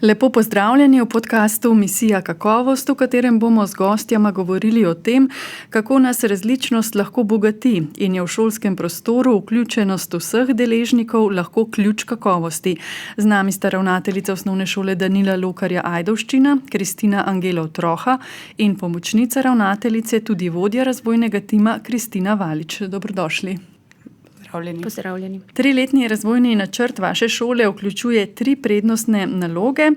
Lepo pozdravljeni v podcastu Misija kakovost, v katerem bomo z gostjama govorili o tem, kako nas različnost lahko bogati in je v šolskem prostoru vključenost vseh deležnikov lahko ključ kakovosti. Z nami sta ravnateljica Osnovne šole Danila Lokarja Ajdovščina, Kristina Angelov Troha in pomočnica ravnateljice, tudi vodja razvojnega tima Kristina Valič. Dobrodošli. Pozdravljeni. 3-letni razvojni načrt vaše šole vključuje 3 prednostne naloge.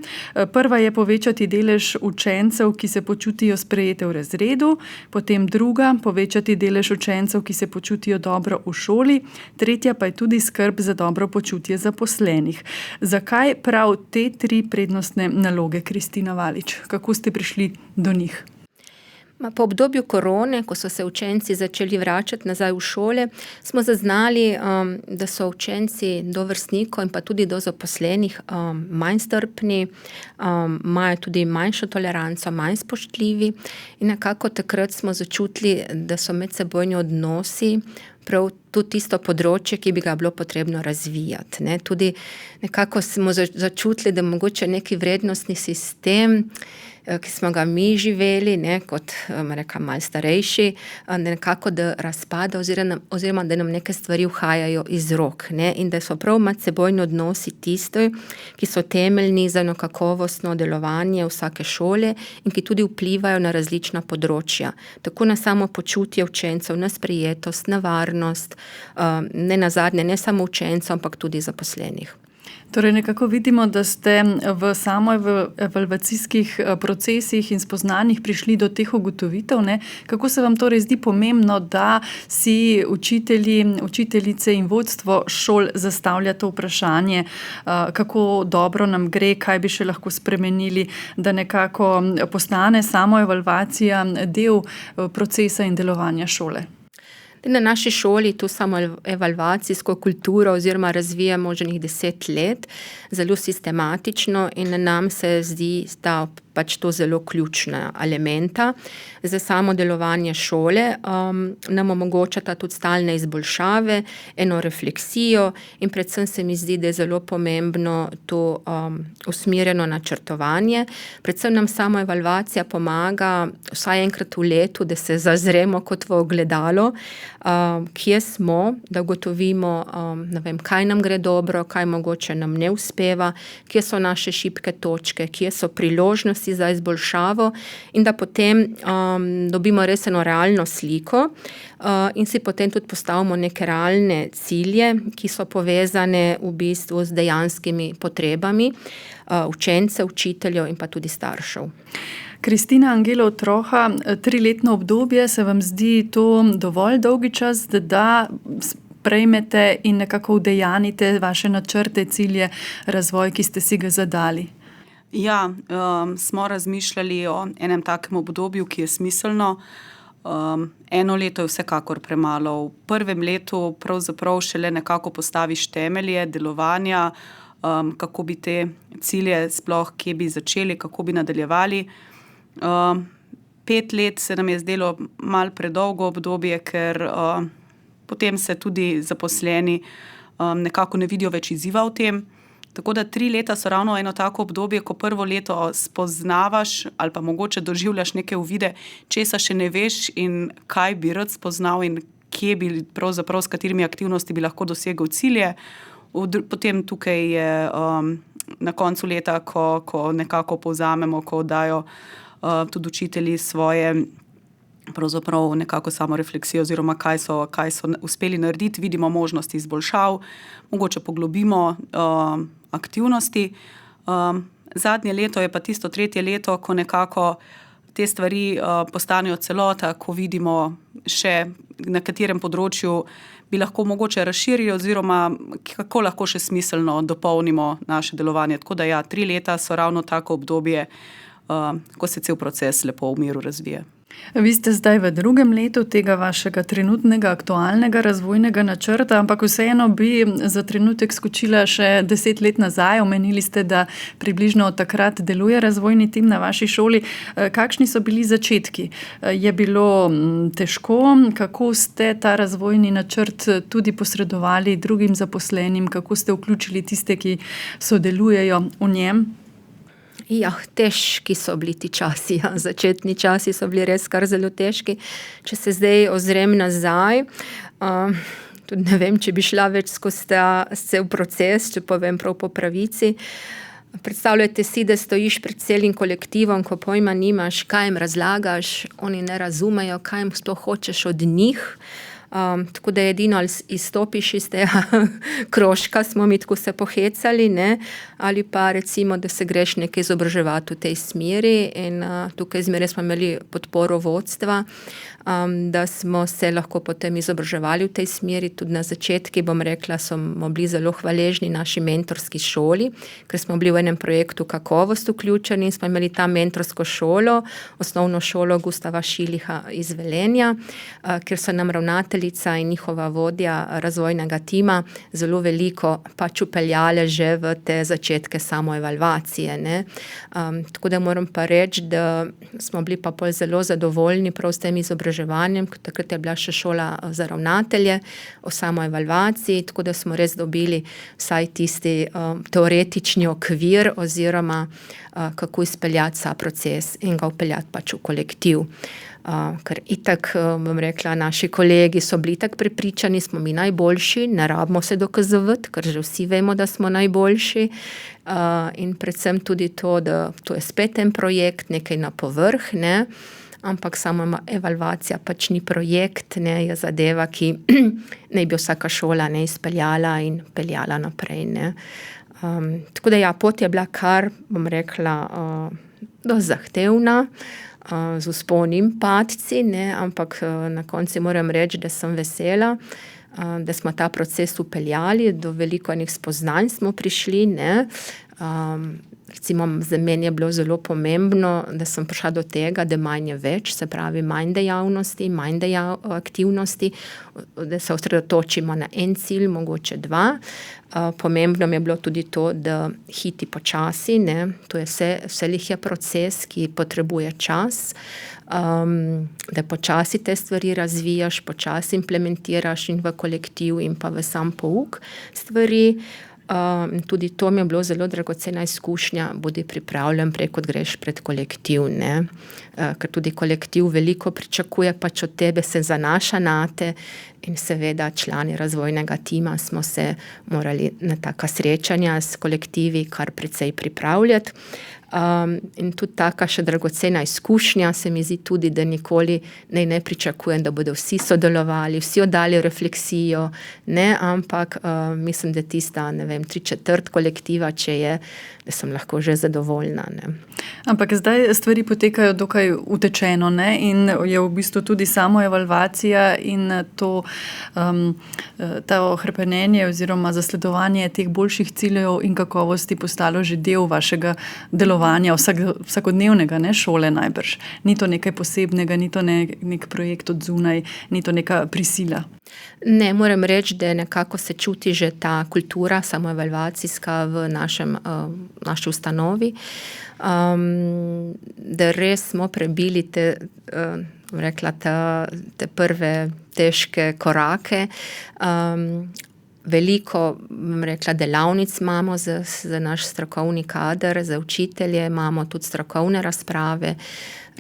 Prva je povečati delež učencev, ki se počutijo sprejete v razredu, potem druga, povečati delež učencev, ki se počutijo dobro v šoli, tretja pa je tudi skrb za dobro počutje zaposlenih. Zakaj prav te 3 prednostne naloge, Kristina Valič? Kako ste prišli do njih? Po obdobju korone, ko so se učenci začeli vračati nazaj v šole, smo zaznali, da so učenci do vrstnikov in pa tudi do zaposlenih manj strpni, imajo tudi manjšo toleranco, manj spoštljivi in nekako takrat smo začutili, da so medsebojni odnosi prav tudi tisto področje, ki bi ga bilo potrebno razvijati. Tudi nekako smo začutili, da mogoče neki vrednostni sistem, ki smo ga mi živeli, kot malo starejši, nekako da razpada oziroma da nam neke stvari uhajajo iz rok. In da so prav medsebojni odnosi tisti, ki so temeljni za eno kakovostno delovanje vsake šole in ki tudi vplivajo na različna področja. Tako na samo počutje učencev, na sprejetost, na varnost, ne nazadnje, ne samo učencev, ampak tudi zaposlenih. Torej nekako vidimo, da ste v evalvacijskih procesih in spoznanjih prišli do teh ugotovitev. Kako se vam torej zdi pomembno, da si učitelji, učiteljice in vodstvo šol zastavlja to vprašanje, kako dobro nam gre, kaj bi še lahko spremenili, da nekako postane samo evalvacija del procesa in delovanja šole? Na naši šoli tu samo evalvacijsko kulturo oziroma razvijamo že 10 let, zelo sistematično in nam se zdi, da to zelo ključna elementa za samo delovanje šole. Nam omogočata tudi stalne izboljšave, eno refleksijo in predvsem se mi zdi, da je zelo pomembno to usmerjeno načrtovanje. Predvsem nam samo evalvacija pomaga vsaj enkrat v letu, da se zazremo kot v ogledalo, kje smo, da ugotovimo, kaj nam gre dobro, kaj mogoče nam ne uspeva, kje so naše šibke točke, kje so priložnosti za izboljšavo in da potem dobimo res eno realno sliko in si potem tudi postavimo neke realne cilje, ki so povezane v bistvu z dejanskimi potrebami učencev, učiteljev in pa tudi staršev. Kristina Angelov Troha, 3-letno obdobje, se vam zdi to dovolj dolgi čas, da prejmete in nekako udejanite vaše načrte, cilje, razvoj, ki ste si ga zadali? Ja, smo razmišljali o enem takem obdobju, ki je smiselno. 1 leto je vsekakor premalo. V prvem letu pravzaprav šele nekako postaviš temelje delovanja, kako bi te cilje sploh, kje bi začeli, kako bi nadaljevali. 5 let se nam je zdelo malo predolgo obdobje, ker potem se tudi zaposleni nekako ne vidijo več izziva v tem. Tako da 3 leta so ravno eno tako obdobje, ko prvo leto spoznavaš ali pa mogoče doživljaš neke uvide, česa še ne veš in kaj bi rad spoznal in kje bi pravzaprav, s katerimi aktivnosti bi lahko dosegel cilje. Potem tukaj je na koncu leta, ko nekako povzamemo, ko dajo tudi učitelji svoje pravzaprav nekako samo refleksijo oziroma kaj so uspeli narediti, vidimo možnosti izboljšav, mogoče poglobimo aktivnosti. Zadnje leto je pa tisto 3. leto, ko nekako te stvari postanejo celota, ko vidimo še na katerem področju bi lahko mogoče razširili oziroma kako lahko še smiselno dopolnimo naše delovanje. Tako da 3 leta so ravno tako obdobje, ko se cel proces lepo v miru razvije. Vi ste zdaj v 2. letu tega vašega trenutnega aktualnega razvojnega načrta, ampak vseeno bi za trenutek skočila še 10 let nazaj. Omenili ste, da približno od takrat deluje razvojni tim na vaši šoli. Kakšni so bili začetki? Je bilo težko? Kako ste ta razvojni načrt tudi posredovali drugim zaposlenim? Kako ste vključili tiste, ki sodelujejo v njem? Ja, težki so bili ti časi, ja. Začetni časi so bili res kar zelo težki. Če se zdaj ozrem nazaj, tudi ne vem, če bi šla več skozi cel proces, če povem prav po pravici. Predstavljajte si, da stojiš pred celim kolektivom, ko pojma nimaš, kaj jim razlagaš, oni ne razumejo, kaj jim sploh hočeš od njih. Tako da edino ali izstopiš iz tega krožka, smo mi tako se pohecali, ne? Ali pa recimo, da se greš nekaj izobraževati v tej smeri in tukaj zmeraj smo imeli podporo vodstva, da smo se lahko potem izobraževali v tej smeri. Tudi na začetku, bom rekla, smo bili zelo hvaležni naši mentorski šoli, ker smo bili v enem projektu Kakovost vključeni in smo imeli tam mentorsko šolo, osnovno šolo Gustava Šiliha iz Velenja, kjer so nam ravnateljica in njihova vodja razvojnega tima zelo veliko pač upeljale že v te začetke samoevalvacije, ne. Tako da moram pa reči, da smo bili pa pol zelo zadovoljni prav s tem izobraževanjem, takrat je bila še šola za ravnatelje o samoevalvaciji, tako da smo res dobili vsaj tisti teoretični okvir oziroma kako izpeljati ta proces in ga vpeljati pač v kolektiv. Ker itak, bom rekla, naši kolegi so bili tak prepričani, smo mi najboljši, ne rabimo se dokazovati, ker že vsi vemo, da smo najboljši. In predvsem tudi to, da to je spet en projekt, nekaj na povrh, ne, ampak samo evalvacija pač ni projekt, ne, je zadeva, ki naj bi vsaka šola ne izpeljala in peljala naprej, ne. Tako da ja, pot je bila kar, bom rekla, dosti zahtevna, z vzponi in padci, ne, ampak na koncu moram reči, da sem vesela, da smo ta proces upeljali, do veliko enih spoznanj smo prišli, ne. Recimo za meni je bilo zelo pomembno, da sem prišla do tega, da manj je več, se pravi manj dejavnosti, manj aktivnosti, da se osredotočimo na en cilj, mogoče dva. Pomembno mi je bilo tudi to, da hiti počasi, ne, to je vselih je proces, ki potrebuje čas, da počasi te stvari razvijaš, počasi implementiraš in v kolektiv in pa v sam pouk stvari. Tudi to mi je bilo zelo dragocena izkušnja, bodi pripravljen prej, kot greš pred kolektiv, ne. Ker tudi kolektiv veliko pričakuje pač od tebe, se zanaša nate in seveda člani razvojnega tima smo se morali na taka srečanja s kolektivi kar precej pripravljati. In tudi taka še dragocena izkušnja se mi zdi tudi, da nikoli ne pričakujem, da bodo vsi sodelovali, vsi oddali refleksijo, ne, ampak mislim, da tista, ne vem, 3/4 kolektiva, če je, da sem lahko že zadovoljna, ne. Ampak zdaj stvari potekajo dokaj utečeno, ne, in je v bistvu tudi samoevalvacija in to ta hrepenenje oziroma zasledovanje teh boljših ciljev in kakovosti postalo že del vašega delovanja vsakodnevnega, ne, šole najbrž. Ni to nekaj posebnega, ni to nek projekt od zunaj, ni to neka prisila. Ne, moram reči, da nekako se čuti že ta kultura samoevalvacijska v naši ustanovi, da res smo prebili te prve težke korake. Veliko, bom rekla, delavnic imamo za naš strokovni kader, za učitelje, imamo tudi strokovne razprave.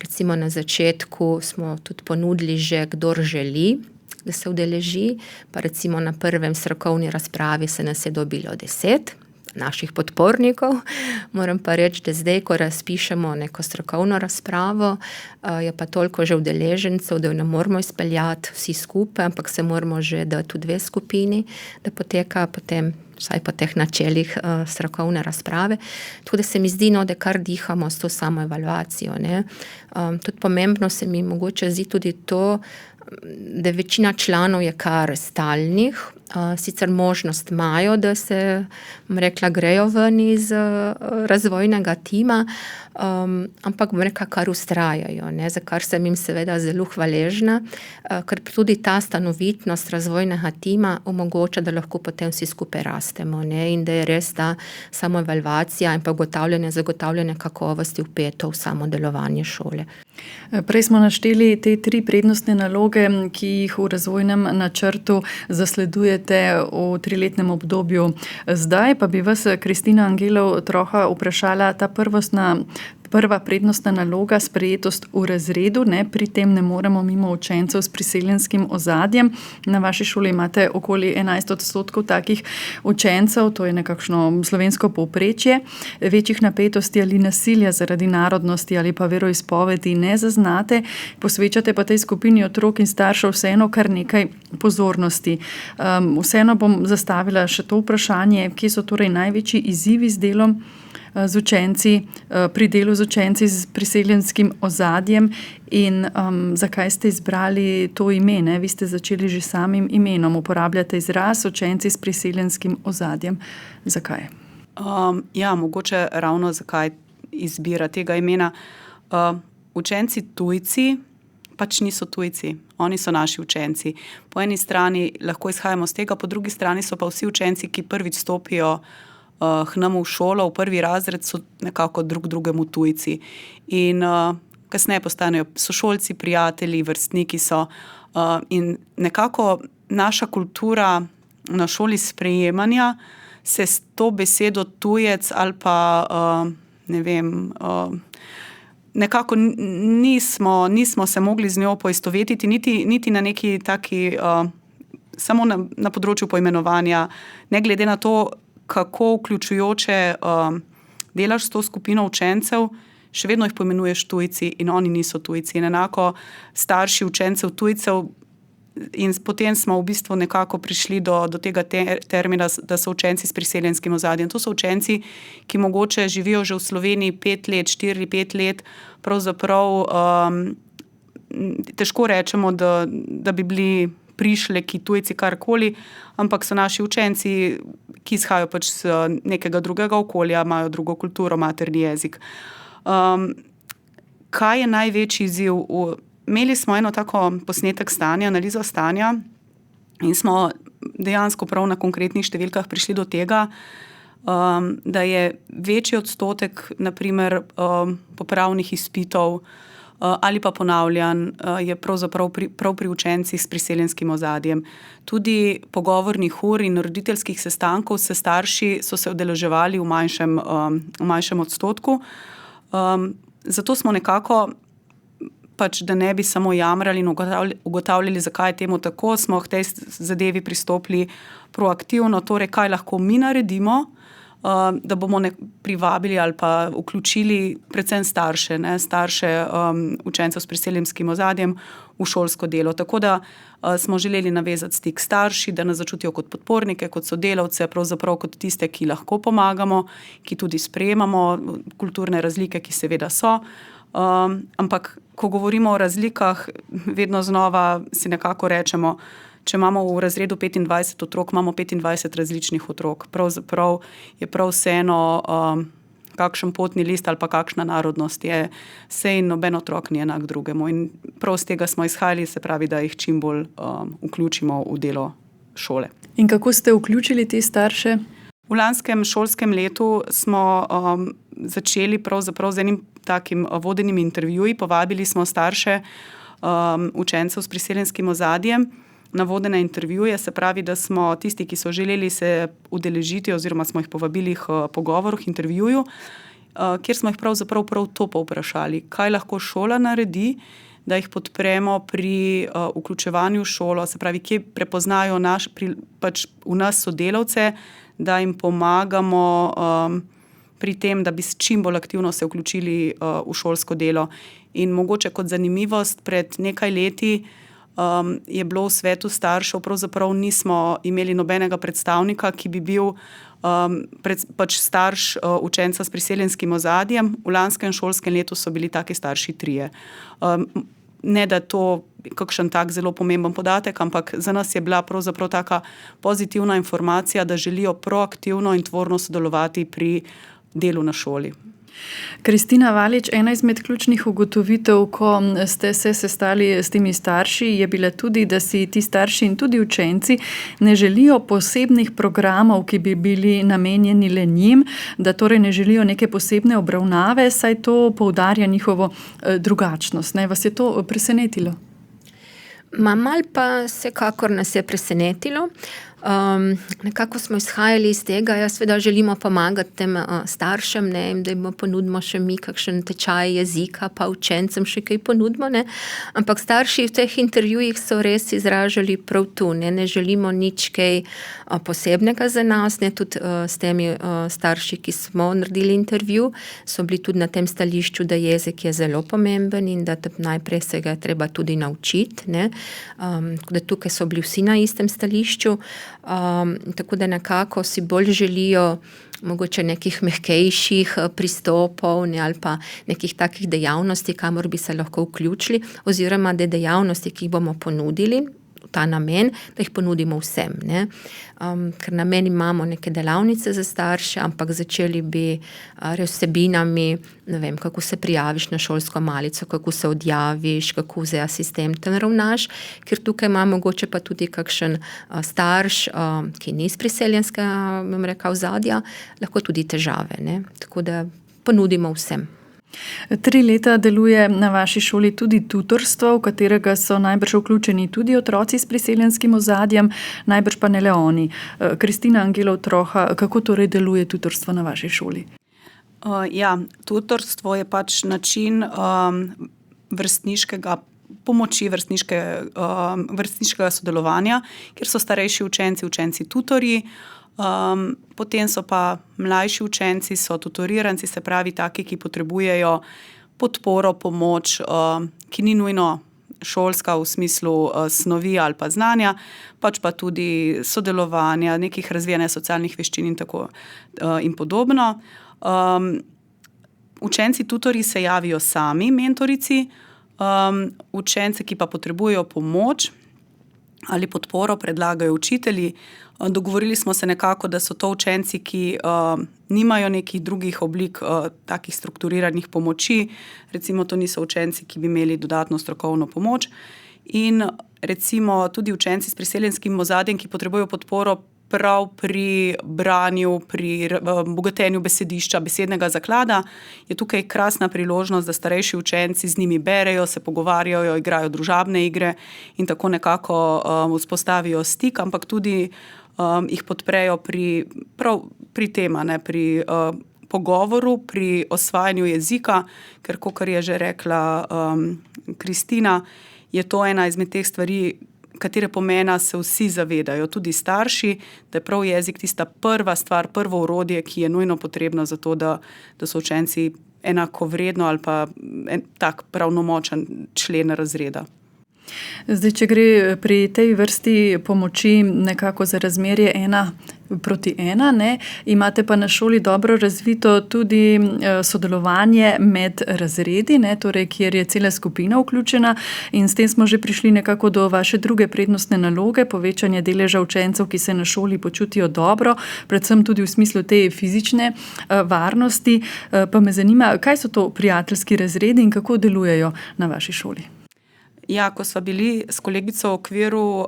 Recimo na začetku smo tudi ponudili že, kdor želi, da se udeleži, pa recimo na prvem strokovni razpravi se nas je dobilo 10 naših podpornikov. Moram pa reči, da zdaj, ko razpišemo neko strokovno razpravo, je pa toliko že udeležencev, da jo ne moramo izpeljati vsi skupaj, ampak se moramo že dati v 2 skupini, da poteka potem vsaj po teh načelih strokovne razprave. Tako da se mi zdi, no, da kar dihamo s to samoevalvacijo, ne. Tudi pomembno se mi mogoče zdi tudi to, da večina članov je kar stalnih, sicer možnost imajo, da se, bom rekla, grejo ven iz razvojnega tima, ampak bom rekla, kar vztrajajo, ne, za kar sem jim seveda zelo hvaležna, ker tudi ta stanovitnost razvojnega tima omogoča, da lahko potem vsi skupaj rastemo, ne, in da je res ta samoevalvacija in pa zagotavljanje kakovosti vpeto v samo delovanje šole. Prej smo našteli te 3 prednostne naloge naloge, ki jih v razvojnem načrtu zasledujete v 3-letnem obdobju. Zdaj pa bi vas, Kristina Angelov Troha, vprašala ta prva prednostna naloga, sprejetost v razredu. Pri tem ne moremo mimo učencev s priseljenskim ozadjem. Na vaši šoli imate okoli 11% takih učencev, to je nekakšno slovensko povprečje. Večjih napetosti ali nasilja zaradi narodnosti ali pa veroizpovedi ne zaznate, posvečate pa tej skupini otrok in staršev vseeno kar nekaj pozornosti. Vseeno bom zastavila še to vprašanje, kje so torej največji izzivi z delom z učenci, pri delu z učenci s priseljenskim ozadjem in zakaj ste izbrali to ime? Vi ste začeli že samim imenom, uporabljate izraz učenci s priseljenskim ozadjem. Zakaj? Mogoče ravno zakaj izbira tega imena. Učenci tujci pač niso tujci, oni so naši učenci. Po eni strani lahko izhajamo z tega, po drugi strani so pa vsi učenci, ki prvič stopijo k nam v šolo, v prvi razred, so nekako drugemu tujci. In kasneje postanejo sošolci, prijatelji, vrstniki so. In nekako naša kultura na šoli sprejemanja se s to besedo tujec ali pa, nekako nismo se mogli z njo poistovetiti, niti na neki taki, samo na področju poimenovanja, ne glede na to, kako vključujoče delaš s to skupino učencev, še vedno jih poimenuješ tujci in oni niso tujci. In enako starši učencev tujcev, in potem smo v bistvu nekako prišli do tega termina, da so učenci s priseljenskim ozadjem. To so učenci, ki mogoče živijo že v Sloveniji 5 let, 4-5 let, pravzaprav težko rečemo, da bi bili prišleki, tujci, karkoli, ampak so naši učenci, ki izhajajo pač z nekega drugega okolja, imajo drugo kulturo, materni jezik. Kaj je največji izziv? Imeli smo eno tako posnetek stanja, analizo stanja in smo dejansko prav na konkretnih številkah prišli do tega, da je večji odstotek, naprimer, popravnih izpitov ali pa ponavljanj, je pravzaprav prav pri učencih s priseljenskim ozadjem. Tudi pogovornih ur in roditeljskih sestankov s starši so se udeleževali v manjšem odstotku. Zato smo nekako, pač, da ne bi samo jamrali in ugotavljali, zakaj je temu tako, smo k tej zadevi pristopili proaktivno, torej kaj lahko mi naredimo, da bomo privabili ali pa vključili predvsem starše učencev s priseljenskim ozadjem v šolsko delo. Tako da smo želeli navezati stik starši, da nas začutijo kot podpornike, kot sodelavce, pravzaprav kot tiste, ki lahko pomagamo, ki tudi sprejemamo kulturne razlike, ki seveda so. Ampak, ko govorimo o razlikah, vedno znova si nekako rečemo, če imamo v razredu 25 otrok, imamo 25 različnih otrok. Pravzaprav je prav vseeno, kakšen potni list ali pa kakšna narodnost je, saj noben otrok ni enak drugemu. In prav z tega smo izhajali, se pravi, da jih čim bolj vključimo v delo šole. In kako ste vključili te starše? V lanskem šolskem letu smo začeli pravzaprav z enim takim vodenim intervjuji. Povabili smo starše učencev s priseljenskim ozadjem na vodene intervjuje, se pravi, da smo tisti, ki so želeli se udeležiti oziroma smo jih povabili k pogovoru, k intervjuju, kjer smo jih pravzaprav prav to povprašali, kaj lahko šola naredi, da jih podpremo pri vključevanju v šolo, se pravi, kje prepoznajo pač v nas sodelavce, da jim pomagamo pri tem, da bi čim bolj aktivno se vključili v šolsko delo. In mogoče kot zanimivost, pred nekaj leti je bilo v svetu staršev, pravzaprav nismo imeli nobenega predstavnika, ki bi bil pač starš učenca s priseljenskim ozadjem. V lanskem šolskem letu so bili taki starši 3. Ne, da je to kakšen tak zelo pomemben podatek, ampak za nas je bila pravzaprav taka pozitivna informacija, da želijo proaktivno in tvorno sodelovati pri delu na šoli. Kristina Valič, ena izmed ključnih ugotovitev, ko ste se sestali s temi starši, je bila tudi, da si ti starši in tudi učenci ne želijo posebnih programov, ki bi bili namenjeni le njim, da torej ne želijo neke posebne obravnave, saj to poudarja njihovo drugačnost. Vas je to presenetilo? Mal pa vsekakor nas je presenetilo. Nekako smo izhajali iz tega, seveda želimo pomagati tem staršem, ne, da jim ponudimo še mi kakšen tečaj jezika, pa učencem še kaj ponudimo, ne. Ampak starši v teh intervjujih so res izražali prav tu, ne želimo nič kaj posebnega za nas, ne, tudi s temi starši, ki smo naredili intervju, so bili tudi na tem stališču, da jezik je zelo pomemben in da najprej se ga je treba tudi naučiti, ne. Da tukaj so bili vsi na istem stališču. Tako da nekako si bolj želijo mogoče nekih mehkejših pristopov, ne, ali pa nekih takih dejavnosti, kamor bi se lahko vključili, oziroma da dejavnosti, ki jih bomo ponudili, ta namen, da jih ponudimo vsem, ne. Ker namen imamo neke delavnice za starše, ampak začeli bi res vsebinami, ne vem, kako se prijaviš na šolsko malico, kako se odjaviš, kako z asistentem ravnaš, ker tukaj ima mogoče pa tudi kakšen starš, ki ni iz priseljenskega, bom rekla, ozadja, lahko tudi težave, ne. Tako da ponudimo vsem. 3 leta deluje na vaši šoli tudi tutorstvo, v katerega so najbrž vključeni tudi otroci s priseljenskim ozadjem, najbrž pa ne le oni. Kristina Angelov Troha, kako torej deluje tutorstvo na vaši šoli? Tutorstvo je pač način vrstniškega pomoči, vrstniškega sodelovanja, kjer so starejši učenci tutorji, potem so pa mlajši učenci, so tutoriranci, se pravi taki, ki potrebujejo podporo, pomoč, ki ni nujno šolska v smislu snovi ali pa znanja, pač pa tudi sodelovanja, nekih razvijanja socialnih veščin in podobno. Učenci tutorji se javijo sami, mentorici, učence, ki pa potrebujejo pomoč ali podporo, predlagajo učitelji. Dogovorili smo se nekako, da so to učenci, ki nimajo nekih drugih oblik takih strukturiranih pomoči. Recimo to niso učenci, ki bi imeli dodatno strokovno pomoč. In recimo tudi učenci s priseljenskim ozadjem, ki potrebujejo podporo prav pri branju, pri bogatenju besedišča, besednega zaklada, je tukaj krasna priložnost, da starejši učenci z njimi berejo, se pogovarjajo, igrajo družabne igre in tako nekako vzpostavijo stik, ampak tudi jih podprejo pri tem, pri pogovoru, pri osvajanju jezika, ker kakor je že rekla Kristina, je to ena izmed teh stvari, katere pomena se vsi zavedajo, tudi starši, da je prav jezik tista prva stvar, prvo orodje, ki je nujno potrebno za to, da so učenci enakovredno ali pa tak pravnomočen člen razreda. Zdaj, če gre pri tej vrsti pomoči nekako za razmerje 1:1, ne, imate pa na šoli dobro razvito tudi sodelovanje med razredi, ne, torej, kjer je cela skupina vključena, in s tem smo že prišli nekako do vaše druge prednostne naloge, povečanje deleža učencev, ki se na šoli počutijo dobro, predvsem tudi v smislu te fizične varnosti. Pa me zanima, kaj so to prijateljski razredi in kako delujejo na vaši šoli? Ko sva bili s kolegico v okviru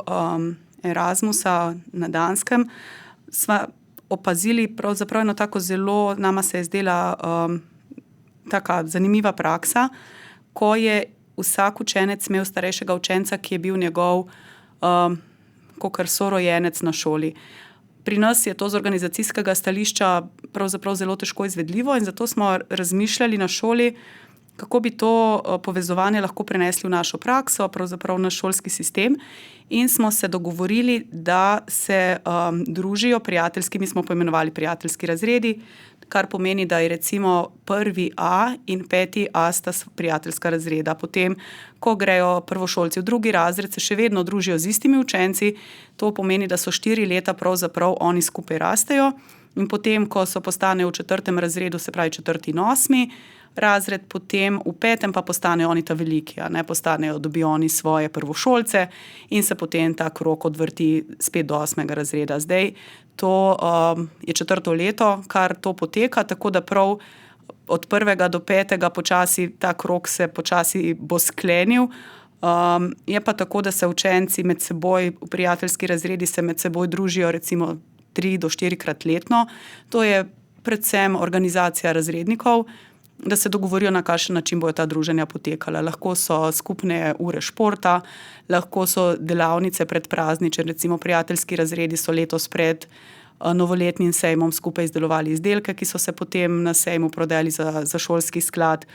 Erasmusa na Danskem, sva opazili pravzaprav eno tako zelo, nama se je zdela taka zanimiva praksa, ko je vsak učenec imel starejšega učenca, ki je bil njegov kakor sorojenec na šoli. Pri nas je to z organizacijskega stališča pravzaprav zelo težko izvedljivo in zato smo razmišljali na šoli, kako bi to povezovanje lahko prenesli v našo prakso, pravzaprav v naš šolski sistem, in smo se dogovorili, da se družijo prijateljski, mi smo poimenovali prijateljski razredi, kar pomeni, da je recimo 1A in 5A sta prijateljska razreda. Potem, ko grejo prvošolci v 2. razred, se še vedno družijo z istimi učenci, to pomeni, da so 4 leta pravzaprav oni skupaj rastejo, in potem, ko postanejo v 4. razredu, se pravi 4. in 8. razred, potem v 5. pa postanejo oni ta veliki, dobijo oni svoje prvošolce in se potem ta krog odvrti spet do 8. razreda. Zdaj, to je 4. leto, kar to poteka, tako da prav od 1. do 5. počasi ta krog se počasi bo sklenil. Je pa tako, da se učenci med seboj, v prijateljski razredi se med seboj družijo recimo 3 do 4 krat letno. To je predvsem organizacija razrednikov, da se dogovorijo, na kakšen način bojo ta druženja potekala. Lahko so skupne ure športa, lahko so delavnice predpraznične, recimo prijateljski razredi so letos pred novoletnim sejmom skupaj izdelovali izdelke, ki so se potem na sejmu prodali za šolski sklad.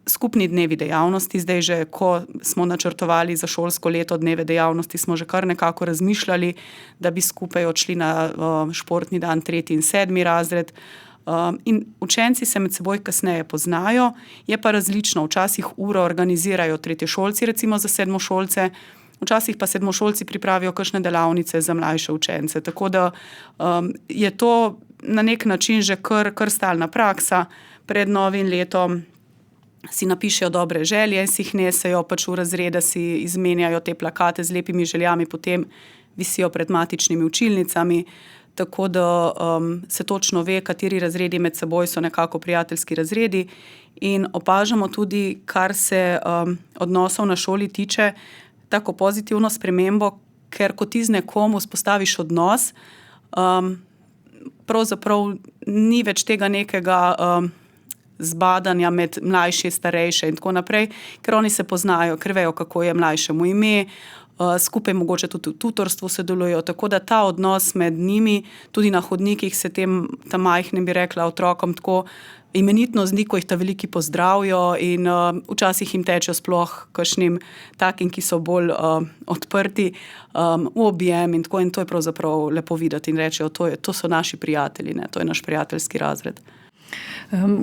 Skupni dnevi dejavnosti, zdaj že, ko smo načrtovali za šolsko leto dneve dejavnosti, smo že kar nekako razmišljali, da bi skupaj odšli na športni dan 3. in 7. razred. In učenci se med seboj kasneje poznajo, je pa različno. Včasih uro organizirajo tretješolci, recimo za sedmošolce, včasih pa sedmošolci pripravijo kakšne delavnice za mlajše učence. Tako da je to na nek način že kar stalna praksa. Pred novim letom si napišejo dobre želje, si jih nesejo pač v razrede, si izmenjajo te plakate z lepimi željami, potem visijo pred matičnimi učilnicami, tako da se točno ve, kateri razredi med seboj so nekako prijateljski razredi. In opažamo tudi, kar se odnosov na šoli tiče, tako pozitivno spremembo, ker ko ti z nekom vzpostaviš odnos, pravzaprav ni več tega nekega zbadanja med mlajše, starejše in tako naprej, ker oni se poznajo, ker vejo, kako je mlajšemu ime, skupaj mogoče tudi v tutorstvu sodelujo, tako da ta odnos med njimi, tudi na hodnikih se tem majhnim, bi rekla, otrokom tako imenitno zdi, ko jih ta veliki pozdravijo in včasih jim teče sploh kakšnim takim, ki so bolj odprti v objem in tako, in to je pravzaprav lepo videti in rečejo, to so naši prijatelji, ne, to je naš prijateljski razred.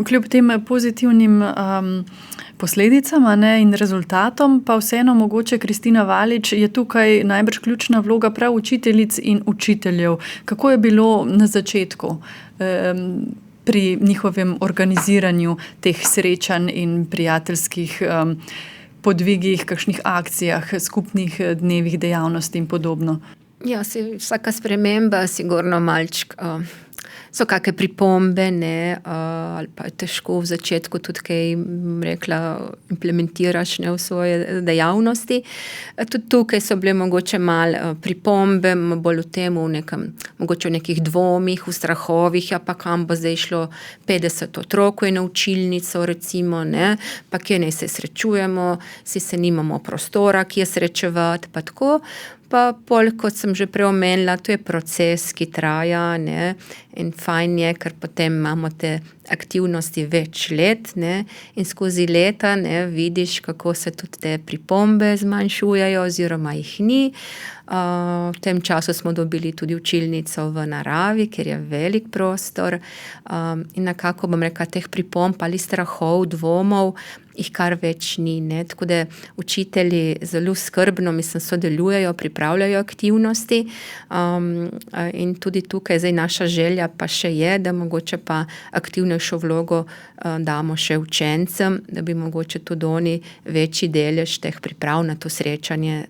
Kljub tem pozitivnim posledicam in rezultatom, pa vseeno mogoče, Kristina Valič, je tukaj najbrž ključna vloga prav učiteljic in učiteljev. Kako je bilo na začetku pri njihovem organiziranju teh srečanj in prijateljskih podvigih, kakšnih akcijah, skupnih dnevih dejavnosti in podobno? Ja, vsaka sprememba sigurno malček so kakšne pripombe, ali pa je težko v začetku tudi kaj, rekla, implementiraš v svoje dejavnosti. Tudi tukaj so bile mogoče malo pripombe, bolj v tem, mogoče v nekih dvomih, v strahovih, pa kam bo zdaj šlo 50 otrok v eno učilnico, recimo, ne, pa kje naj se srečujemo, se nimamo prostora, kje srečevati, pa tako. Pa pol, kot sem že prej omenila, to je proces, ki traja, ne, in fajn je, ker potem imamo te aktivnosti več let, ne, in skozi leta, ne, vidiš, kako se tudi te pripombe zmanjšujejo oziroma jih ni. V tem času smo dobili tudi učilnico v naravi, ker je velik prostor, in nekako, bom rekla, teh pripomb ali strahov, dvomov jih kar več ni, ne. Tako da učitelji zelo skrbno, sodelujejo, pripravljajo aktivnosti, in tudi tukaj zdaj naša želja pa še je, da mogoče pa aktivnejšo vlogo damo še učencem, da bi mogoče tudi oni večji delež teh priprav na to srečanje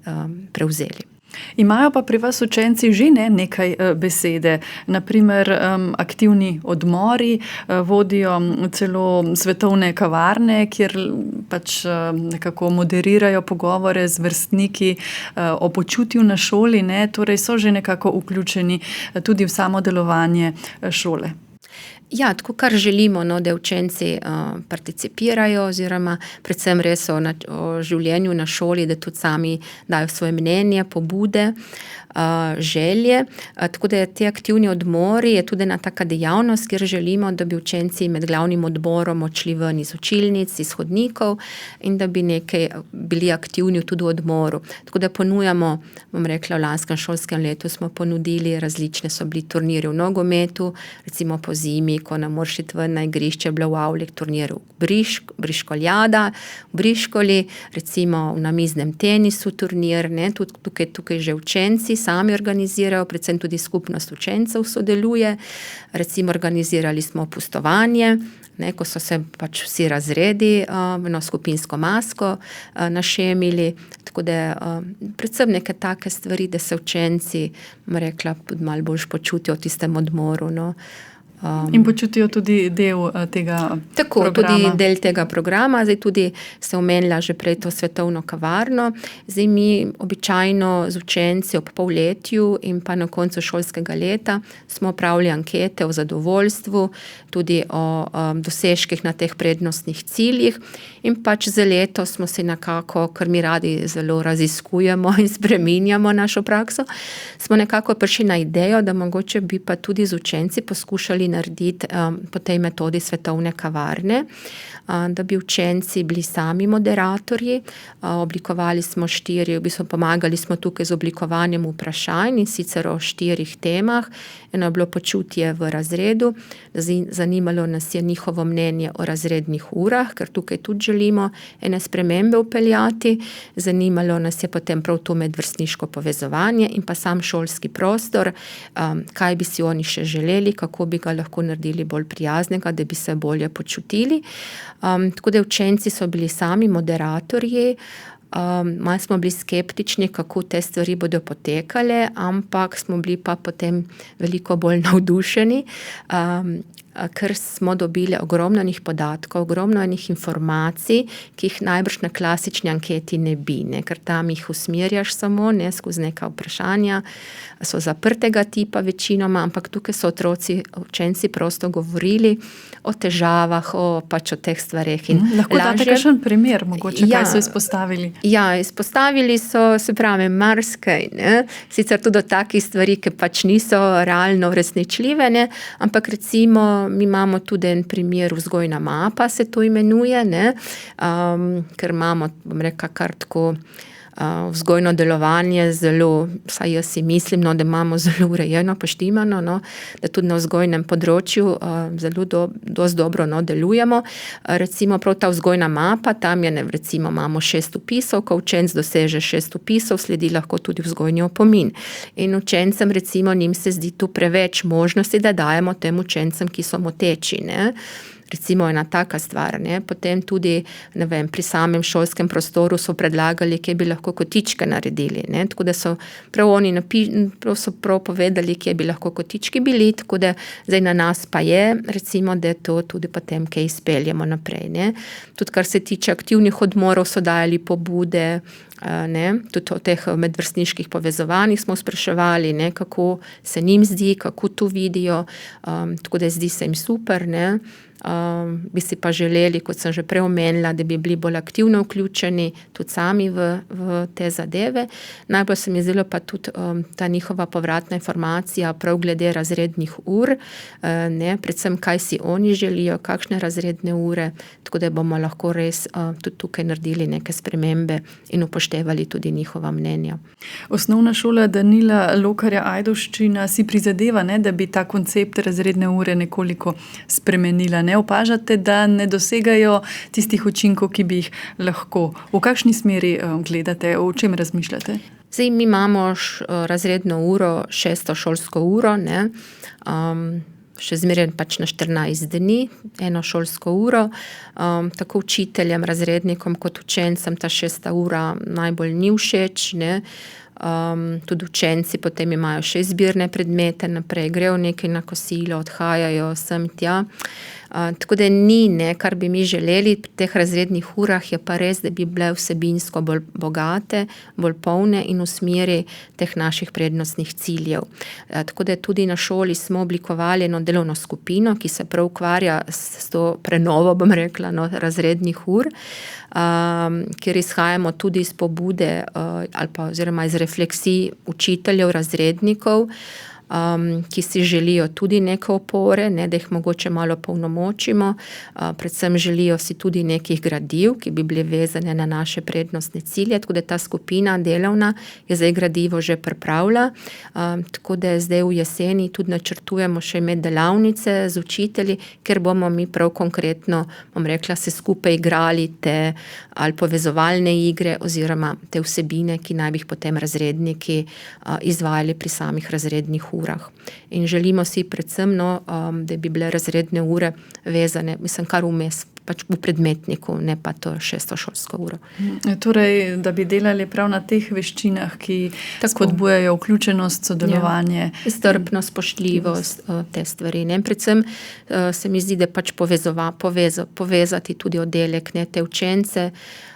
prevzeli. Imajo pa pri vas učenci že nekaj besede, naprimer aktivni odmori, vodijo celo svetovne kavarne, kjer pač nekako moderirajo pogovore z vrstniki o počutju na šoli, ne, torej so že nekako vključeni tudi v samo delovanje šole. Ja, tako kar želimo, no, da učenci participirajo oziroma predvsem res o življenju na šoli, da tudi sami dajo svoje mnenje, pobude, želje. Tako da te aktivni odmori je tudi ena taka dejavnost, kjer želimo, da bi učenci med glavnim odmorom odšli ven iz učilnic, iz hodnikov in da bi nekaj bili aktivni tudi v odmoru. Tako da ponujamo, bom rekla, v lanskem šolskem letu smo ponudili različne, so bili turnirji v nogometu, recimo po zimi, ko ne moreš iti ven na igrišče, bila v avli turnir Briškoljada, v Briškoli, recimo v namiznem tenisu turnir, ne, tudi tukaj že učenci sami organizirajo, predvsem tudi skupnost učencev sodeluje. Recimo organizirali smo pustovanje, ne, ko so se pač vsi razredi skupinsko masko našemili, tako da predvsem neke take stvari, da se učenci, rekla, malo bolj počutijo v tistem odmoru, no. In počutijo tudi del tega Tako, programa. tudi del tega programa. Zdaj tudi se omenila že prej to svetovno kavarno. Zdaj mi običajno z učenci ob polletju in pa na koncu šolskega leta smo opravili ankete o zadovoljstvu, tudi o dosežkih na teh prednostnih ciljih in pač za leto smo si nekako, ker mi radi zelo raziskujemo in spreminjamo našo prakso, smo nekako prišli na idejo, da mogoče bi pa tudi z učenci poskušali narediti po tej metodi svetovne kavarne, da bi učenci bili sami moderatorji. Oblikovali smo 4, v bistvu pomagali smo tukaj z oblikovanjem vprašanj in sicer o 4 temah. Eno je bilo počutje v razredu, zanimalo nas je njihovo mnenje o razrednih urah, ker tukaj tudi želimo ene spremembe vpeljati. Zanimalo nas je potem prav to medvrstniško povezovanje in pa sam šolski prostor, kaj bi si oni še želeli, kako bi ga lahko naredili bolj prijaznega, da bi se bolje počutili. Tako da učenci so bili sami moderatorji, malo smo bili skeptični, kako te stvari bodo potekale, ampak smo bili pa potem veliko bolj navdušeni, ker smo dobili ogromno enih podatkov, ogromno enih informacij, ki jih najbrž na klasični anketi ne bi, ne? Ker tam jih usmerjaš samo, ne, skozi neka vprašanja, so zaprtega tipa večinoma, ampak tukaj so učenci prosto govorili o težavah, pač o teh stvareh. Lahko date kakšen primer, mogoče, kaj so izpostavili? Ja, izpostavili so, se pravi, marsikaj, ne? Sicer tudi o takih stvari, ki pač niso realno uresničljive, ne? Ampak recimo mi imamo tudi en primer, vzgojna mapa se to imenuje, ne? Ker imamo, bom rekla, kar tako vzgojno delovanje zelo, saj jaz si mislim, no, da imamo zelo urejeno, poštimano, no, da tudi na vzgojnem področju zelo dosti dobro, no, delujemo. Recimo prav ta vzgojna mapa, tam je, recimo imamo 6 vpisov, ko učenec doseže 6 vpisov, sledi lahko tudi vzgojni opomin. In učencem, recimo, njim se zdi tu preveč možnosti, da dajemo tem učencem, ki so moteči, ne. Recimo ena taka stvar, ne. Potem tudi, ne vem, pri samem šolskem prostoru so predlagali, kje bi lahko kotičke naredili, ne. Tako da so prav oni prav povedali, kje bi lahko kotički bili, tako da zdaj na nas pa je, recimo, da to tudi potem kaj izpeljemo naprej, ne. Tudi kar se tiče aktivnih odmorov, so dajali pobude, ne, tudi o teh medvrstniških povezovanjih smo spraševali, ne, kako se njim zdi, kako to vidijo, tako da zdi se jim super, ne. Bi si pa želeli, kot sem že prej omenila, da bi bili bolj aktivno vključeni tudi sami v te zadeve. Najbolj se mi zdelo pa tudi ta njihova povratna informacija prav glede razrednih ur, ne, predvsem kaj si oni želijo, kakšne razredne ure, tako da bomo lahko res tudi tukaj naredili neke spremembe in upoštevali tudi njihova mnenja. Osnovna šola Danila Lokarja Ajdovščina si prizadeva, ne, da bi ta koncept razredne ure nekoliko spremenila, ne? Opažate, da ne dosegajo tistih učinkov, ki bi jih lahko. V kakšni smeri gledate, o čem razmišljate? Zdaj, mi imamo razredno uro, 6. šolsko uro, ne, še zmeraj pač na 14 dni, eno šolsko uro. Tako učiteljem, razrednikom kot učencem ta 6. ura najbolj ni všeč, ne. Tudi učenci potem imajo še izbirne predmete, naprej grejo nekaj na kosilo, odhajajo sem tja. Tako da ni, ne, kar bi mi želeli pri teh razrednih urah, je pa res, da bi bile vsebinsko bolj bogate, bolj polne in v smeri teh naših prednostnih ciljev. Tako da tudi na šoli smo oblikovali eno delovno skupino, ki se prav ukvarja s to prenovo, bom rekla, no, razrednih ur, kjer izhajamo tudi iz pobude ali pa oziroma iz refleksij učiteljev, razrednikov, ki si želijo tudi neke opore, ne, da jih mogoče malo polnomočimo, predvsem želijo si tudi nekih gradiv, ki bi bili vezane na naše prednostne cilje, tako da ta skupina delovna je zdaj gradivo že pripravila, tako da zdaj v jeseni tudi načrtujemo še imeti delavnice z učitelji, ker bomo mi prav konkretno, bom rekla, se skupaj igrali te ali povezovalne igre oziroma te vsebine, ki naj bi jih potem razredniki izvajali pri samih razrednih urah. In želimo si predvsem, no, da bi bile razredne ure vezane, mislim, kar vmes pač v predmetniku, ne pa to 6. šolsko uro. Torej, da bi delali prav na teh veščinah, ki spodbujajo vključenost, sodelovanje. Ja. Strpnost, spoštljivost, te stvari. Ne? Predvsem se mi zdi, da pač povezati tudi oddelek, ne, te učence.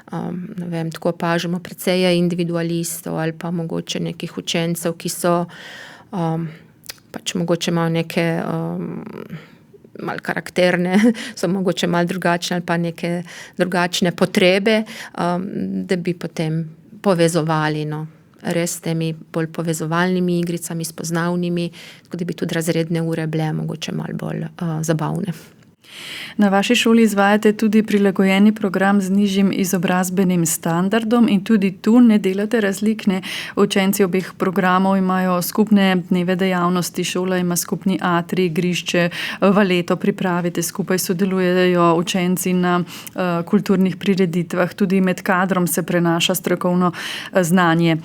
Ne vem, tako opažamo precej individualistov ali pa mogoče nekih učencev, ki so pač mogoče imajo neke malo karakterne, so mogoče malo drugačne ali pa neke drugačne potrebe, da bi potem povezovali, no, res s temi bolj povezovalnimi igricami, spoznavnimi, tako da bi tudi razredne ure bile mogoče malo bolj zabavne. Na vaši šoli izvajate tudi prilagojeni program z nižjim izobrazbenim standardom in tudi tu ne delate razlik, ne? Učenci obeh programov imajo skupne dneve dejavnosti, šola ima skupni atrij, igrišče, valeto pripravite, skupaj sodelujejo učenci na kulturnih prireditvah, tudi med kadrom se prenaša strokovno znanje.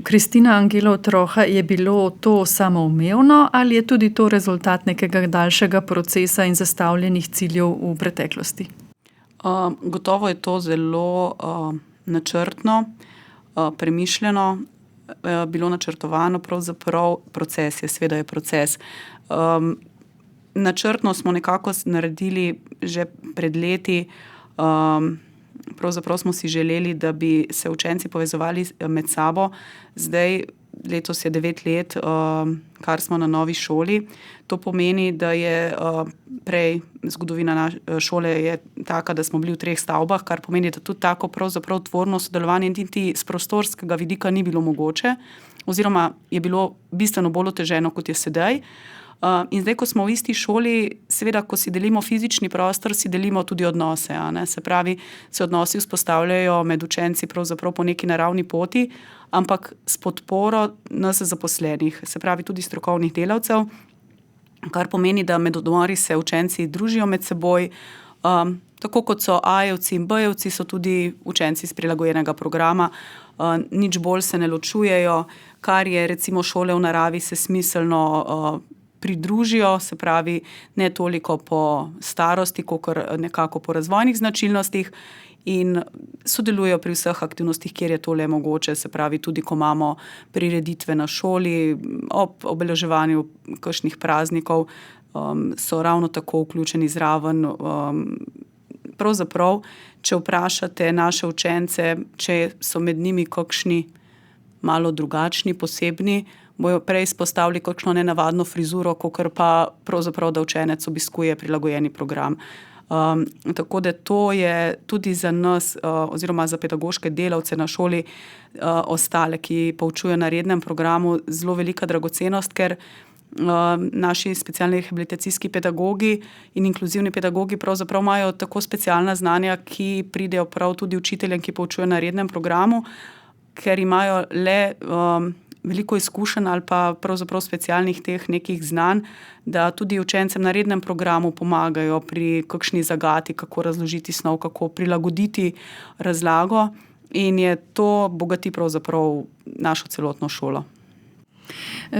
Kristina Angelo Troha, je bilo to samoumevno ali je tudi to rezultat nekega daljšega procesa in zastavljenih ciljev v preteklosti? Gotovo je to zelo načrtno, premišljeno, bilo načrtovano, pravzaprav proces je, seveda je proces. Načrtno smo nekako naredili že pred leti, pravzaprav smo si želeli, da bi se učenci povezovali med sabo. Zdaj, letos je 9 let, kar smo na novi šoli. To pomeni, da je prej zgodovina šole je taka, da smo bili v 3 stavbah, kar pomeni, da tudi tako pravzaprav tvorno sodelovanje niti z prostorskega vidika ni bilo mogoče, oziroma je bilo bistveno bolj oteženo, kot je sedaj. In zdaj, ko smo v isti šoli, seveda, ko si delimo fizični prostor, si delimo tudi odnose. Se pravi, se odnosi vzpostavljajo med učenci pravzaprav po neki naravni poti, ampak s podporo nas zaposlenih, se pravi tudi strokovnih delavcev, kar pomeni, da med odmori se učenci družijo med seboj. Tako kot so A-jevci in B-jevci, so tudi učenci iz prilagojenega programa. Nič bolj se ne ločujejo, kar je recimo šole v naravi se smiselno pridružijo, se pravi ne toliko po starosti, kakor nekako po razvojnih značilnostih, in sodelujejo pri vseh aktivnostih, kjer je to le mogoče, se pravi tudi, ko imamo prireditve na šoli, ob obeleževanju kakšnih praznikov, so ravno tako vključeni zraven. Pravzaprav, če vprašate naše učence, če so med njimi kakšni malo drugačni, posebni, bojo prej izpostavili kakšno nenavadno frizuro, kakor pa pravzaprav, da učenec obiskuje prilagojeni program. Tako da to je tudi za nas oziroma za pedagoške delavce na šoli ostale, ki poučujejo na rednem programu, zelo velika dragocenost, ker naši specialni rehabilitacijski pedagogi in inkluzivni pedagogi pravzaprav imajo tako specialna znanja, ki pridejo prav tudi učiteljem, ki poučujejo na rednem programu, ker imajo le veliko izkušenj ali pa pravzaprav specialnih teh nekih znanj, da tudi učencem na rednem programu pomagajo pri kakšni zagati, kako razložiti snov, kako prilagoditi razlago, in je to bogati pravzaprav našo celotno šolo.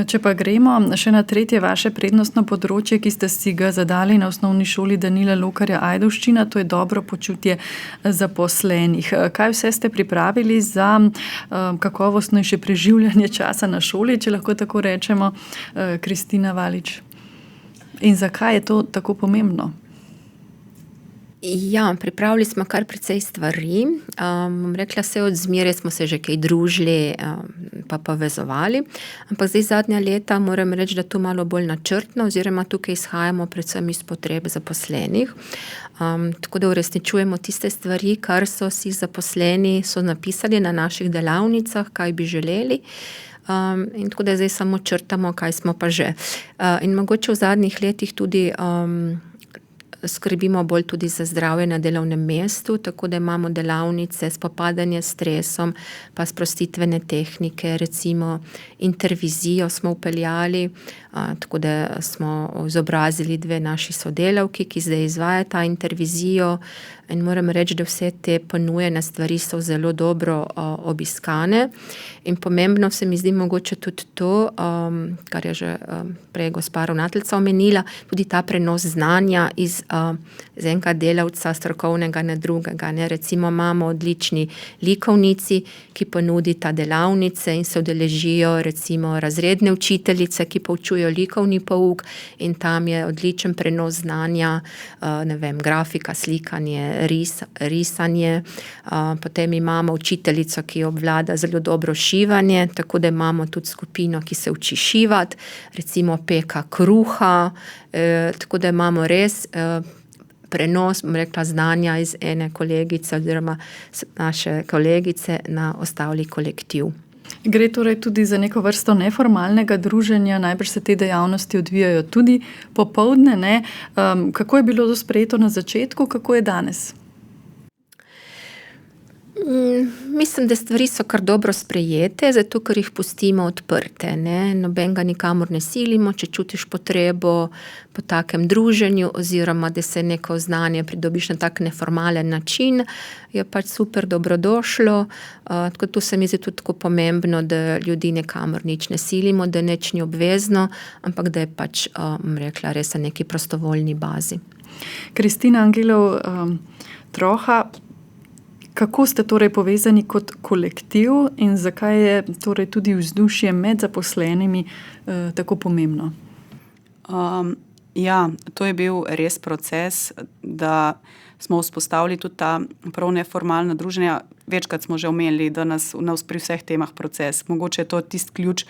Če pa gremo še na tretje vaše prednostno področje, ki ste si ga zadali na osnovni šoli Danila Lokarja Ajdovščina, to je dobro počutje zaposlenih. Kaj vse ste pripravili za kakovostnejše preživljanje časa na šoli, če lahko tako rečemo, Kristina Valič? In zakaj je to tako pomembno? Ja, pripravili smo kar precej stvari. Bom rekla, od zmeraj smo se že kaj družili pa povezovali, ampak zdaj zadnja leta moram reči, da to malo bolj načrtno, oziroma tukaj izhajamo predvsem iz potreb zaposlenih. Tako da uresničujemo tiste stvari, kar so si zaposleni so napisali na naših delavnicah, kaj bi želeli. In tako da zdaj samo črtamo, kaj smo pa že. In mogoče v zadnjih letih tudi skrbimo bolj tudi za zdravje na delovnem mestu, tako da imamo delavnice spopadanje s stresom, pa sprostitvene tehnike, recimo intervizijo smo vpeljali, tako da smo izobrazili 2 naši sodelavki, ki zdaj izvajata intervizijo, in moram reči, da vse te ponujene stvari so zelo dobro obiskane. In pomembno se mi zdi mogoče tudi to, kar je že prej gospa ravnateljica omenila, tudi ta prenos znanja iz z enega delavca strokovnega na drugega. Ne. Recimo imamo odlični likovnici, ki ponudita delavnice in se udeležijo recimo razredne učiteljice, ki poučujejo likovni pouk in tam je odličen prenos znanja, ne vem, grafika, slikanje, risanje. Potem imamo učiteljico, ki obvlada zelo dobro šivanje, tako da imamo tudi skupino, ki se uči šivati, recimo peka kruha, tako da imamo res prenos, bom rekla, znanja iz ene kolegice oziroma naše kolegice na ostali kolektiv. Gre torej tudi za neko vrsto neformalnega druženja, najbrž se te dejavnosti odvijajo tudi popoldne, ne? Kako je bilo to sprejeto na začetku, kako je danes? Mislim, da stvari so kar dobro sprejete, zato ker jih pustimo odprte. Ne? Nobenega nikamor ne silimo, če čutiš potrebo po takem druženju oziroma da se neko znanje pridobiš na tak neformalen način, je pač super dobrodošlo. Tako tu se mi zdi tudi tako pomembno, da ljudi nikamor nič ne silimo, da nič ni obvezno, ampak da je pač, rekla, res na neki prostovoljni bazi. Kristina Angelov Troha, kako ste torej povezani kot kolektiv in zakaj je torej tudi vzdušje med zaposlenimi tako pomembno? To je bil res proces, da smo vzpostavili tudi ta prav neformalna druženja. Večkrat smo že omenili, da nas pri vseh temah proces. Mogoče je to tisti ključ,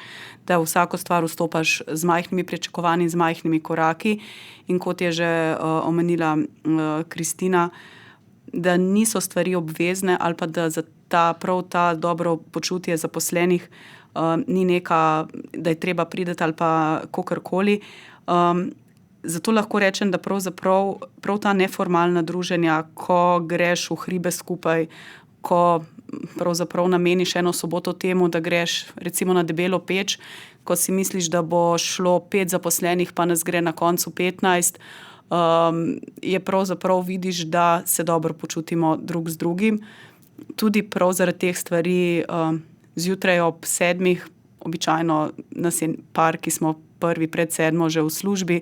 da vsako stvar vstopaš z majhnimi pričakovanji, z majhnimi koraki in kot je že omenila Kristina, da niso stvari obvezne ali pa da za ta dobro počutje zaposlenih ni neka, da je treba priti ali pa kakorkoli. Zato lahko rečem, da pravzaprav prav ta neformalna druženja, ko greš v hribe skupaj, ko pravzaprav nameniš eno soboto temu, da greš recimo na Debelo peč, ko si misliš, da bo šlo 5 zaposlenih, pa nas gre na koncu 15, je pravzaprav vidiš, da se dobro počutimo drug z drugim. Tudi prav zaradi teh stvari zjutraj ob 7, običajno nas je par, ki smo prvi pred 7 že v službi,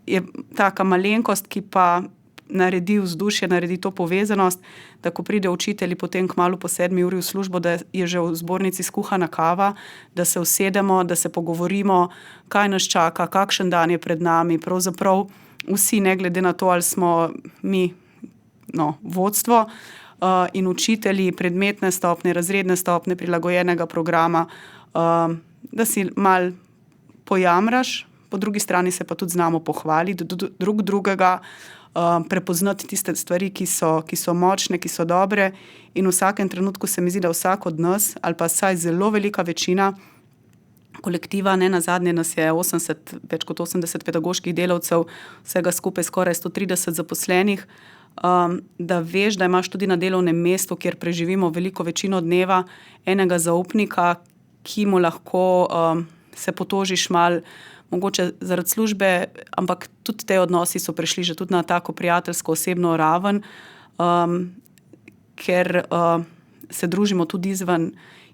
je taka malenkost, ki pa naredi vzdušje, naredi to povezanost, da ko pride učitelji potem kmalu po 7 uri v službo, da je že v zbornici skuhana kava, da se usedemo, da se pogovorimo, kaj nas čaka, kakšen dan je pred nami. Pravzaprav vsi, ne glede na to, ali smo mi vodstvo in učitelji, predmetne stopnje, razredne stopnje prilagojenega programa, da si mal pojamraš, po drugi strani se pa tudi znamo pohvaliti drug drugega, prepoznati tiste stvari, ki so močne, ki so dobre in v vsakem trenutku se mi zdi, da vsak od nas, ali pa saj zelo velika večina kolektiva, ne nazadnje nas je več kot 80 pedagoških delavcev, vsega skupaj skoraj 130 zaposlenih, da veš, da imaš tudi na delovnem mestu, kjer preživimo veliko večino dneva, enega zaupnika, ki mu lahko se potožiš mal, mogoče zaradi službe, ampak tudi te odnosi so prišli že tudi na tako prijateljsko osebno raven, ker se družimo tudi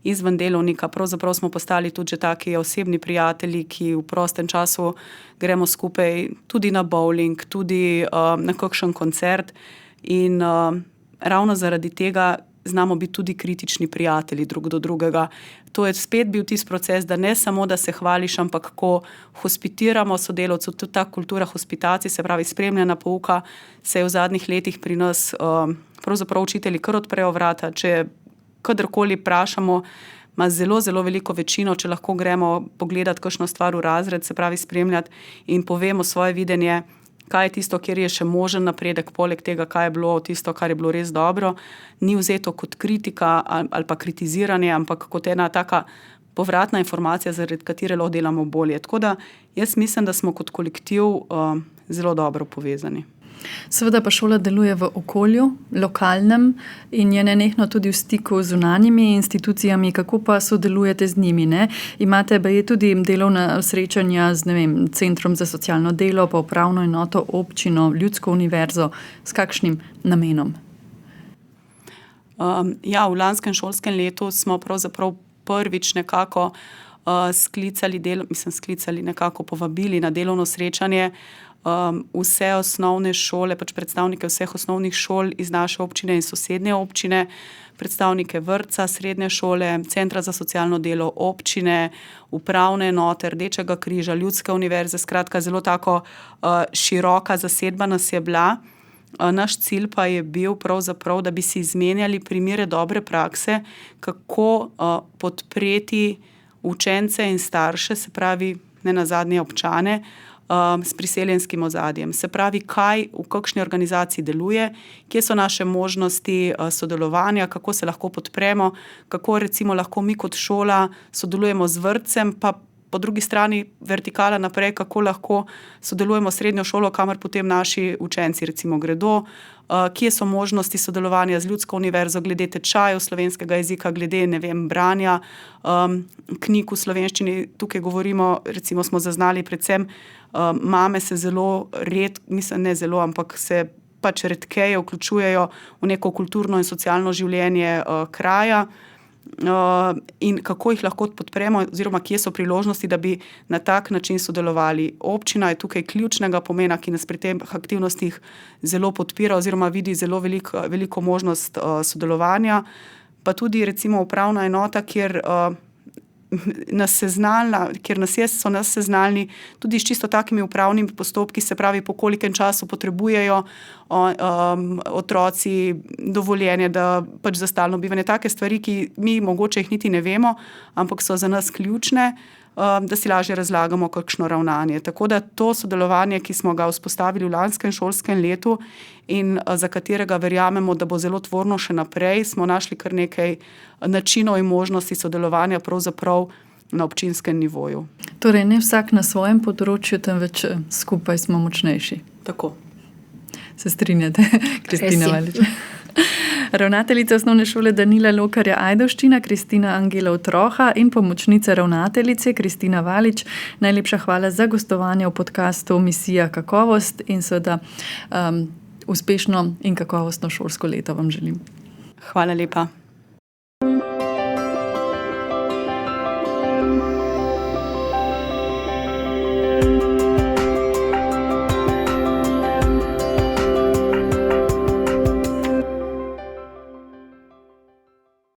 izven delovnika. Pravzaprav smo postali tudi že taki osebni prijatelji, ki v prostem času gremo skupaj tudi na bowling, tudi na kakšen koncert in ravno zaradi tega znamo biti tudi kritični prijatelji drug do drugega. To je spet bil tisti proces, da ne samo, da se hvališ, ampak ko hospitiramo sodelavcev, tudi ta kultura hospitacij, se pravi spremljanja pouka, se je v zadnjih letih pri nas pravzaprav učitelji kar odprejo vrata. Če kadarkoli vprašamo, ima zelo, zelo veliko večino, če lahko gremo pogledati kakšno stvar v razred, se pravi spremljati in povemo svoje videnje, kaj je tisto, kjer je še možen napredek, poleg tega, kaj je bilo tisto, kar je bilo res dobro. Ni vzeto kot kritika ali pa kritiziranje, ampak kot ena taka povratna informacija, zaradi katere lahko delamo bolje. Tako da jaz mislim, da smo kot kolektiv zelo dobro povezani. Seveda pa šola deluje v okolju, lokalnem in je nenehno tudi v stiku z zunanjimi institucijami. Kako pa sodelujete z njimi? Ne? Imate baje tudi delovna srečanja z Centrom za socialno delo, pa upravno enoto, občino, Ljudsko univerzo. S kakšnim namenom? V lanskem šolskem letu smo pravzaprav prvič nekako nekako povabili na delovno srečanje vse osnovne šole, pač predstavnike vseh osnovnih šol iz naše občine in sosednje občine, predstavnike vrtca, srednje šole, centra za socialno delo, občine, upravne enote, Rdečega križa, Ljudske univerze, skratka zelo tako široka zasedba nas je bila. Naš cilj pa je bil pravzaprav, da bi si izmenjali primere dobre prakse, kako podpreti učence in starše, se pravi nenazadnje občane, s priseljenskim ozadjem. Se pravi, kaj v kakšni organizaciji deluje, kje so naše možnosti sodelovanja, kako se lahko podpremo, kako recimo lahko mi kot šola sodelujemo z vrtcem, pa po drugi strani vertikala naprej, kako lahko sodelujemo s srednjo šolo, kamor potem naši učenci recimo gredo, kje so možnosti sodelovanja z Ljudsko univerzo glede tečajev slovenskega jezika, glede, branja knjig v slovenščini. Tukaj govorimo, recimo smo zaznali predvsem, mame se zelo ampak se pač redkeje vključujejo v neko kulturno in socialno življenje kraja. In kako jih lahko podpremo oziroma kje so priložnosti, da bi na tak način sodelovali. Občina je tukaj ključnega pomena, ki nas pri teh aktivnostih zelo podpira oziroma vidi zelo veliko možnost sodelovanja, pa tudi recimo upravna enota, kjer so nas seznanili tudi s čisto takimi upravnimi postopki, se pravi, po kolikem času potrebujejo otroci dovoljenje, da pač za stalno bivanje. Take stvari, ki mi mogoče jih niti ne vemo, ampak so za nas ključne, da si lažje razlagamo kakšno ravnanje. Tako da to sodelovanje, ki smo ga vzpostavili v lanskem šolskem letu in za katerega verjamemo, da bo zelo tvorno še naprej, smo našli kar nekaj načinov in možnosti sodelovanja pravzaprav na občinskem nivoju. Torej, ne vsak na svojem področju, temveč skupaj smo močnejši. Tako. Se strinjate, Kristina Valič? Ravnateljica osnovne šole Danila Lokarja Ajdovščina, Kristina Angelov Troha in pomočnica ravnateljice Kristina Valič. Najlepša hvala za gostovanje v podcastu Misija kakovost in seveda uspešno in kakovostno šolsko leto vam želim. Hvala lepa.